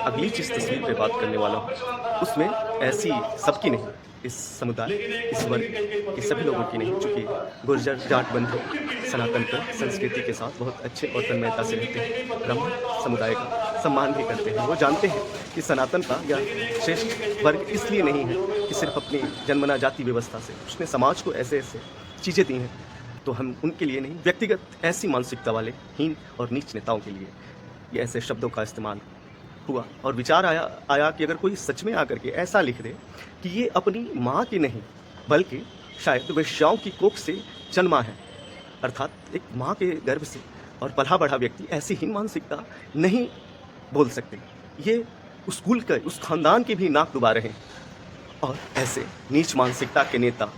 अगली जिस तस्वीर पे बात करने वाला हूँ, उसमें ऐसी सबकी नहीं, इस समुदाय, इस वर्ग के सभी लोगों की नहीं, चूँकि गुर्जर जाट बंधु सनातन पर संस्कृति के साथ बहुत अच्छे और तन्मयता से रहते हैं। ब्राह्मण समुदाय का सम्मान भी करते हैं। वो जानते हैं कि सनातनता या श्रेष्ठ वर्ग इसलिए नहीं है कि सिर्फ अपनी जन्मना जाति व्यवस्था से उसने समाज को ऐसे-ऐसे चीज़ें दी हैं, तो हम उनके लिए नहीं, व्यक्तिगत ऐसी मानसिकता वाले हीन और नीच नेताओं के लिए ये ऐसे शब्दों का इस्तेमाल हुआ और विचार आया कि अगर कोई सच में आकर के ऐसा लिख दे कि ये अपनी माँ की नहीं बल्कि शायद वेश्याओं की कोख से जन्मा है, अर्थात एक माँ के गर्भ से और पला बढ़ा व्यक्ति ऐसी हीन मानसिकता नहीं बोल सकते। ये उस कुल के, उस खानदान की भी नाक डुबा रहे हैं। और ऐसे नीच मानसिकता के नेता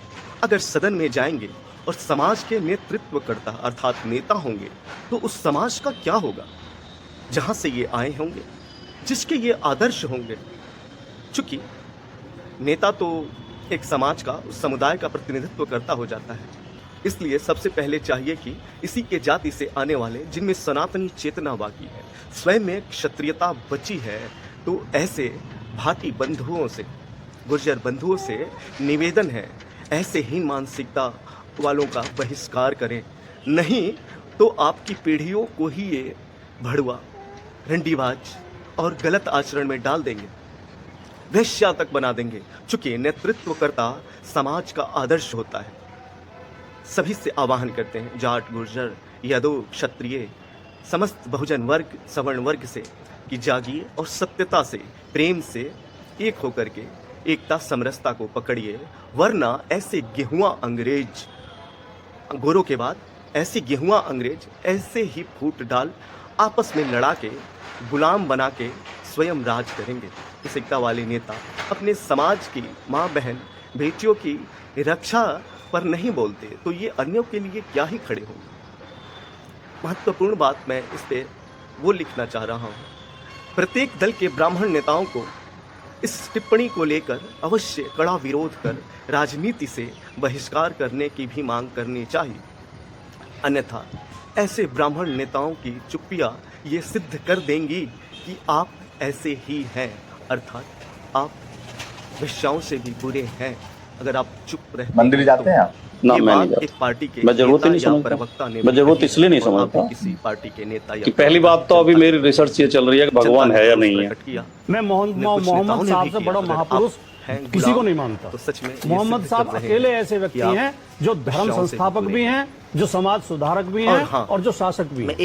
अगर सदन में जाएंगे और समाज के नेतृत्व करता अर्थात नेता होंगे, तो उस समाज का क्या होगा जहाँ से ये आए होंगे, जिसके ये आदर्श होंगे। चूँकि नेता तो एक समाज का, उस समुदाय का प्रतिनिधित्व करता हो जाता है, इसलिए सबसे पहले चाहिए कि इसी के जाति से आने वाले, जिनमें सनातनी चेतना बाकी है, स्वयं में क्षत्रियता बची है, तो ऐसे भाटी बंधुओं से, गुर्जर बंधुओं से निवेदन है, ऐसे हीन मानसिकता वालों का बहिष्कार करें, नहीं तो आपकी पीढ़ियों को ही ये भड़ुआ, रंडीबाज और गलत आचरण में डाल देंगे, वेश्या तक बना देंगे। चूंकि नेतृत्वकर्ता समाज का आदर्श होता है। सभी से आह्वान करते हैं, जाट, गुर्जर, यादव, क्षत्रिय, समस्त बहुजन वर्ग, सवर्ण वर्ग से, कि जागिए और सत्यता से, प्रेम से एक होकर के एकता समरसता को पकड़िए, वरना ऐसे गेहुआ अंग्रेज, गोरों के बाद ऐसे गेहुआ अंग्रेज ऐसे ही फूट डाल आपस में लड़ा के, गुलाम बना के स्वयं राज करेंगे। इस एकता वाले नेता अपने समाज की माँ बहन बेटियों की रक्षा पर नहीं बोलते, तो ये अन्यों के लिए क्या ही खड़े होंगे। महत्वपूर्ण बात मैं इस पे वो लिखना चाह रहा हूँ, प्रत्येक दल के ब्राह्मण नेताओं को इस टिप्पणी को लेकर अवश्य कड़ा विरोध कर राजनीति से बहिष्कार करने की भी मांग करनी चाहिए। अन्यथा ऐसे ब्राह्मण नेताओं की चुप्पियाँ ये सिद्ध कर देंगी कि आप ऐसे ही हैं, अर्थात आप वेश्याओं से भी बुरे हैं। अगर आप चुप रहते मंदिर जाते हैं आप? ना, मैं नहीं जाता। एक पार्टी के मैं जरूरत ही नहीं समझता। मैं जरूरत इसलिए नहीं समझता किसी पार्टी के नेता या कि पहली बात तो अभी मेरी रिसर्च ये चल रही है कि भगवान है या नहीं है। मैं मोहम्मद साहब से बड़ा महापुरुष किसी को नहीं मानता। तो सच में मोहम्मद साहब अकेले ऐसे व्यक्ति हैं जो धर्म संस्थापक भी हैं, जो समाज सुधारक भी हैं और जो शासक भी हैं।